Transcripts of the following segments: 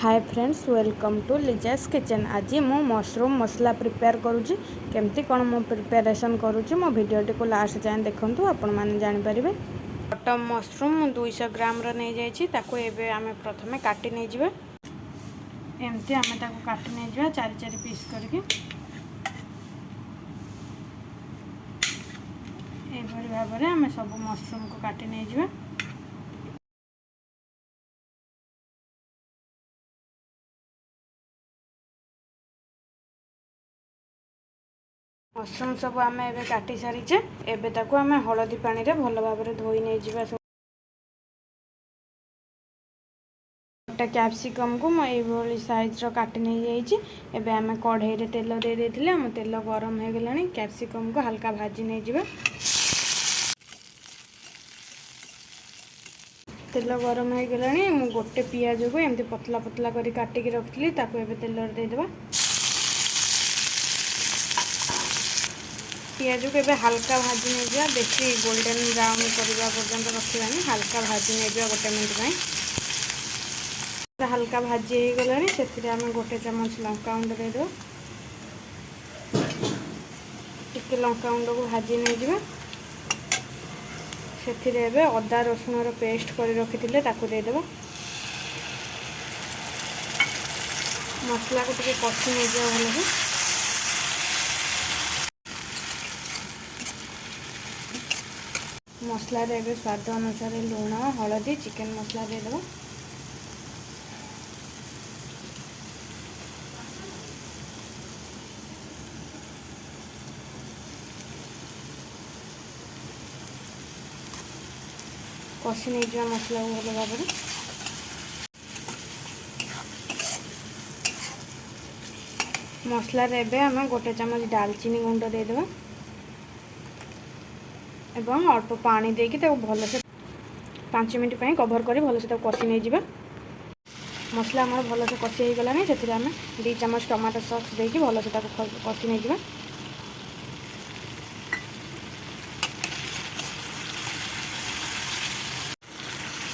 Hi friends, welcome to Liza's kitchen. आज मु mushroom मसला प्रिपेयर करुँची। केमती कौन मो प्रिपेरेसन करुँची मो वीडियोटी को लास्ट जाए देखूँ, आपण मैंने जानीपारे। बटम मशरूम 200 ग्राम नहीं जाइए आम प्रथम काटी नहीं जावा। एमती आम काटी नहीं जावा 4 पीस करके भाव में आम सब मशरूम को काटी नहीं जावा। मशरूम सब आम एबे काटी सारीचे। एबे ताको आम हलदी पानी रे भल भाव में धोई नहीं जावा। गोटे कैप्सिकम को मुझे साइज काटी नहीं जाइए। एबे आम कढ़ई रे तेल दे देथिले। आम तेल गरम हो गलानी। कैप्सिकम को हल्का भाजी नहीं जावा। तेल गरम हो गलानी। मु गोटे पियाज को एमती पतला पतला करी काटिकी रखी ताको एबे तेल रे दे देबा। पियाज को एबे हल्का भाजी नहीं जावा। बेसी गोल्डन ब्राउन करवा पर्यंत रखानी। हल्का भाजी नहीं जावा गोटे मिनट में। हल्का भाजी हो गलानी। से आम गोटे चमच लंका गुंड दे दो। टिके लंका गुंड को भाजी नहीं जावा। से अदा रसुण पेस्ट कर रखी ताकू दे देबा। मसला को टिके कषि नहीं जावा भल से। मसला रे स्वाद अनुसार लुण हलदी चिकेन मसला दे देबा। कषि नहीं जावा मसला को भल भाव में। मसला रे आम गोटे चमच दालचीनी गुंड दे देबा एवं अल्प पानी देकी भल से 5 मिनट पर कभर कर भल से कषि नहीं जावा। मसला आम भल से कषि हो गलानी। से आम 2 चमच टमाटो सॉस देकी भल से कषि नहीं जावा।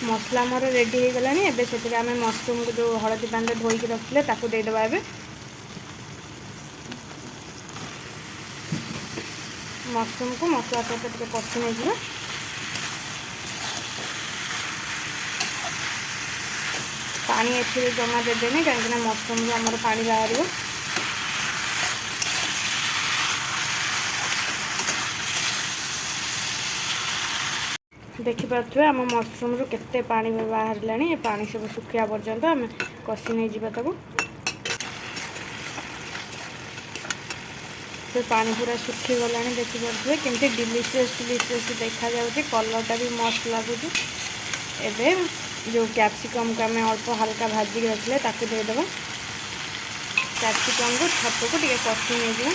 मसला आमर रेडी हो गलानी। एबे से आम मशरूम को जो हलदी पानी धोईकी रखिले ताकू दे देबा। एबे मशरूम को मसला सहित कषि नहीं जावा। पानी एथिरे जमा देदेनी कहीं मशरूम जो आमर पानी बाहर। देखिपे आम मशरूम रू केते पानी बाहर लानी। पानी सब सुखिया पर्यंत आम कषि नहीं जावा। ताको से पानी पूरा सुखी गलानी। देखिपे केमती डिलीशियस देखा जाउची। कलरटा भी मस्त लगुच। एबे जो कैप्सिकम को आम अल्प हल्का भाजी रखिले ताकू दे देबा। कैप्सिकम को छत को टिके कषि नहीं जावा।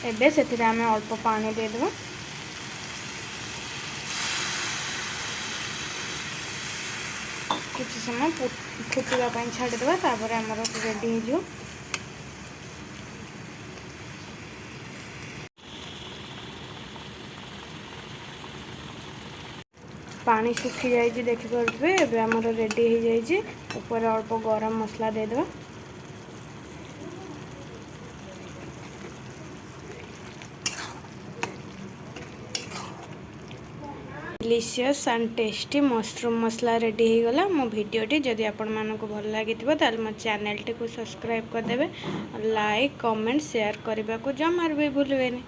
एबे से आम अल्प पानी दे देबा। किसी समय फुटवा छाड़देवा। तापर आमर रेडी हो। पानी सुखी जाइए देखिपे। एबे आमर रेडी हो जाइए। ऊपर अल्प गरम मसला दे देबा। डिलीशियस एंड टेस्टी मशरूम मसला रेडी हो गला। मो वीडियोटी जदि आपण मानक भल लगी ताल मो चैनल टी को सब्सक्राइब करदेवे। लाइक कमेंट शेयर करने को जमार भी भूलबेनी।